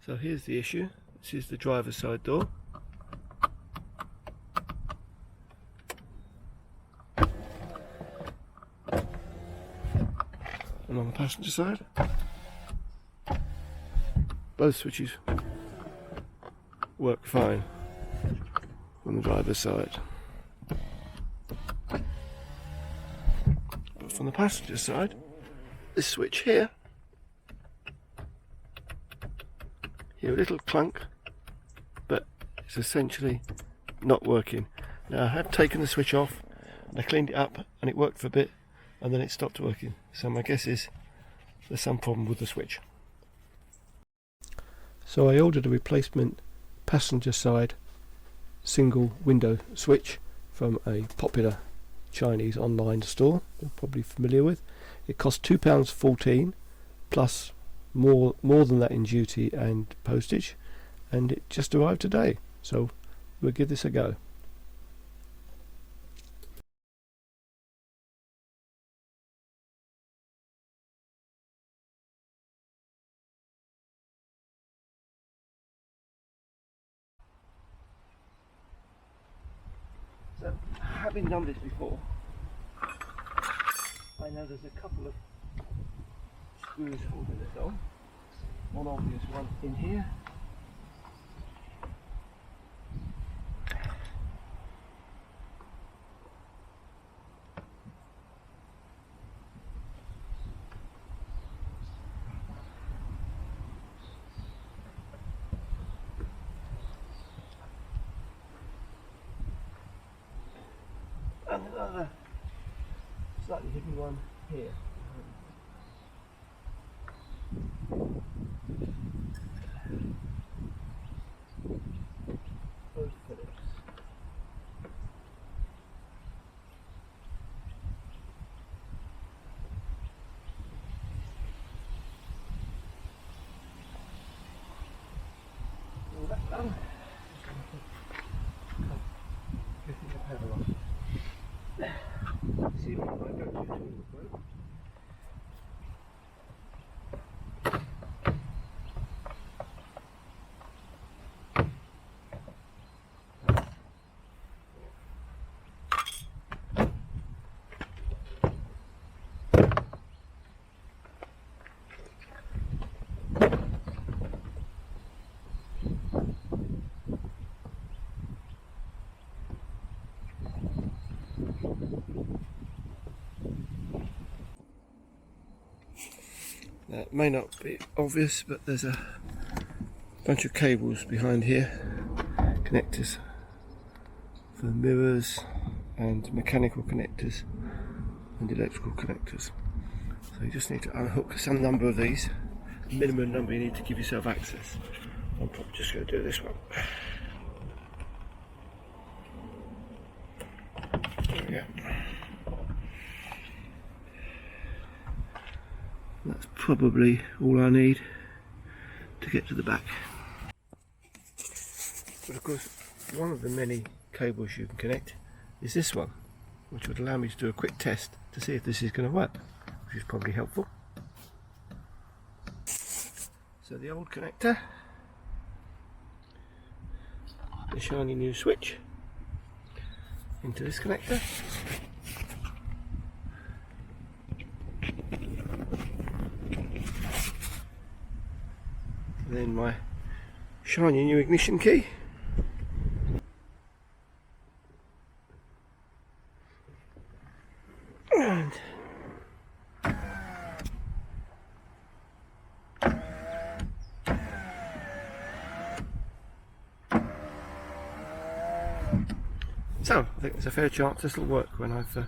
So here's the issue. This is the driver's side door. And on the passenger side, both switches work fine on the driver's side. But from the passenger side, this switch here, a little clunk, but it's essentially not working. Now I have taken the switch off and I cleaned it up and it worked for a bit and then it stopped working. So my guess is there's some problem with the switch. So I ordered a replacement passenger side single window switch from a popular Chinese online store you're probably familiar with. It cost £2.14 plus more than that in duty and postage, and it just arrived today, so we'll give this a go. So, having done this before, I know there's a couple of screws holding this on. One obvious one in here. And another slightly hidden one here. Both Phillips. All that done. Lifting the pedal off. See if I can go to the boat. Now, it may not be obvious, but there's a bunch of cables behind here, connectors for mirrors and mechanical connectors and electrical connectors. So you just need to unhook some number of these, minimum number you need to give yourself access. I'm probably just going to do this one. There we go. That's probably all I need to get to the back. But of course, one of the many cables you can connect is this one, which would allow me to do a quick test to see if this is going to work, which is probably helpful. So the old connector, the shiny new switch into this connector. And then my shiny new ignition key. And so I think there's a fair chance this will work when I've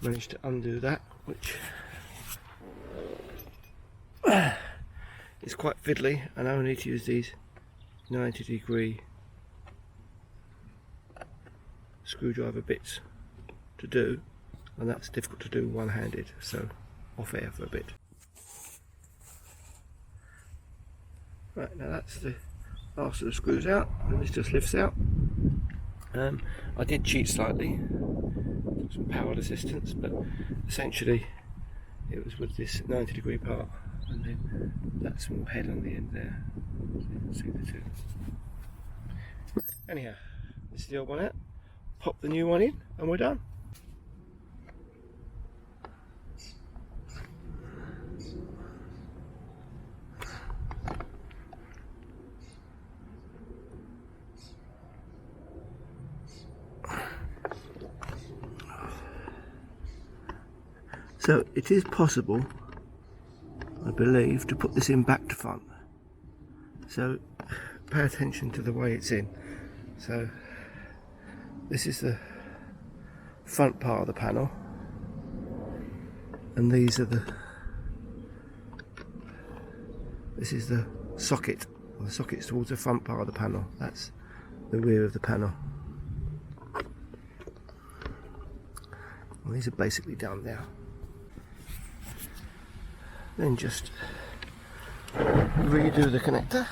managed to undo that, which is quite fiddly, and I only need to use these 90-degree screwdriver bits to do, and that's difficult to do one-handed, so off air for a bit. Right, now that's the last of the screws out, and this just lifts out. I did cheat slightly, some powered assistance, but essentially it was with this 90-degree part and then that small head on the end there, so you can see the two. Anyhow, this is the old one out, pop the new one in and we're done. So it is possible, I believe, to put this in back to front. So pay attention to the way it's in. So this is the front part of the panel, and this is the socket. The socket's towards the front part of the panel. That's the rear of the panel. Well, these are basically done now. Then just redo the connector.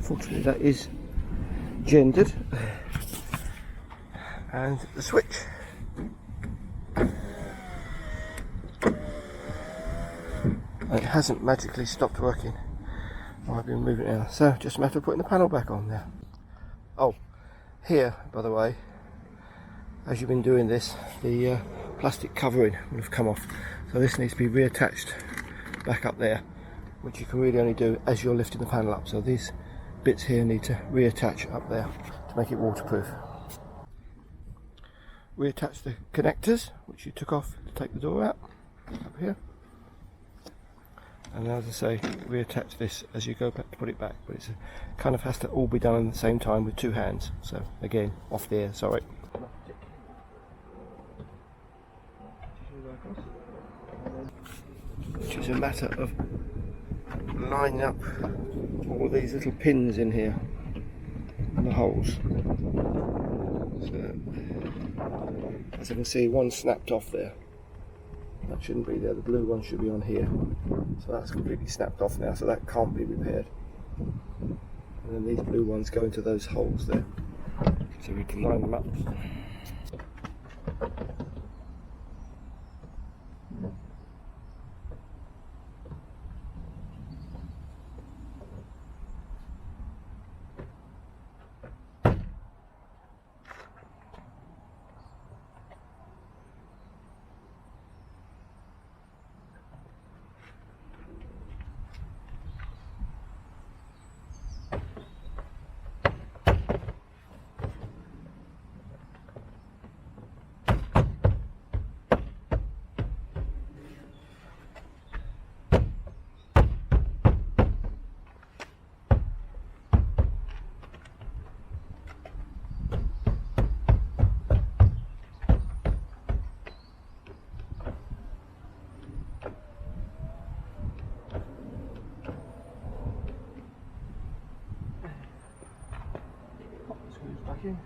Fortunately that is gendered. And the switch. It hasn't magically stopped working. I've been moving it now. So just a matter of putting the panel back on now. Oh, here, by the way, as you've been doing this, the plastic covering would have come off. So this needs to be reattached back up there, which you can really only do as you're lifting the panel up. So these bits here need to reattach up there to make it waterproof. Reattach the connectors, which you took off to take the door out, up here. And as I say, reattach this as you go back to put it back, but it kind of has to all be done at the same time with two hands. So again, off there, sorry. Which is a matter of lining up all these little pins in here, and the holes. So, as you can see, one snapped off there. That shouldn't be there, the blue one should be on here. So that's completely snapped off now, so that can't be repaired. And then these blue ones go into those holes there. So we can line them up. Back in.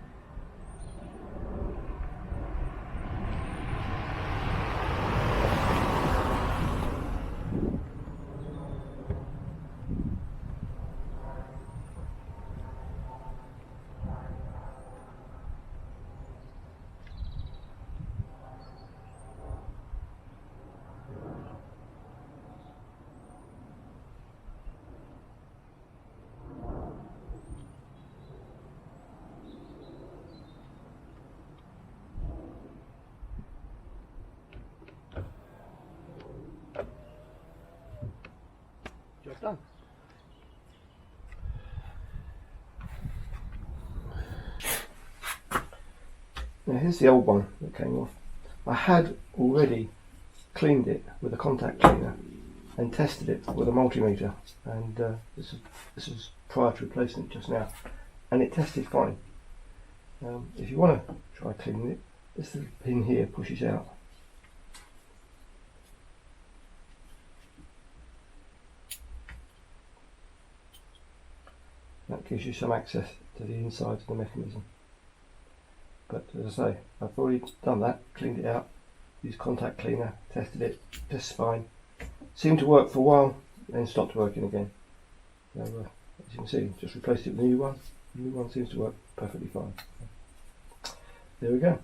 Job done. Now here's the old one that came off. I had already cleaned it with a contact cleaner and tested it with a multimeter, and this is prior to replacing it just now, and it tested fine. If you want to try cleaning it, this little pin here pushes out. That gives you some access to the inside of the mechanism. But as I say, I've already done that, cleaned it out, used contact cleaner, tested it, just fine. Seemed to work for a while, then stopped working again. So as you can see, just replaced it with a new one. The new one seems to work perfectly fine. There we go.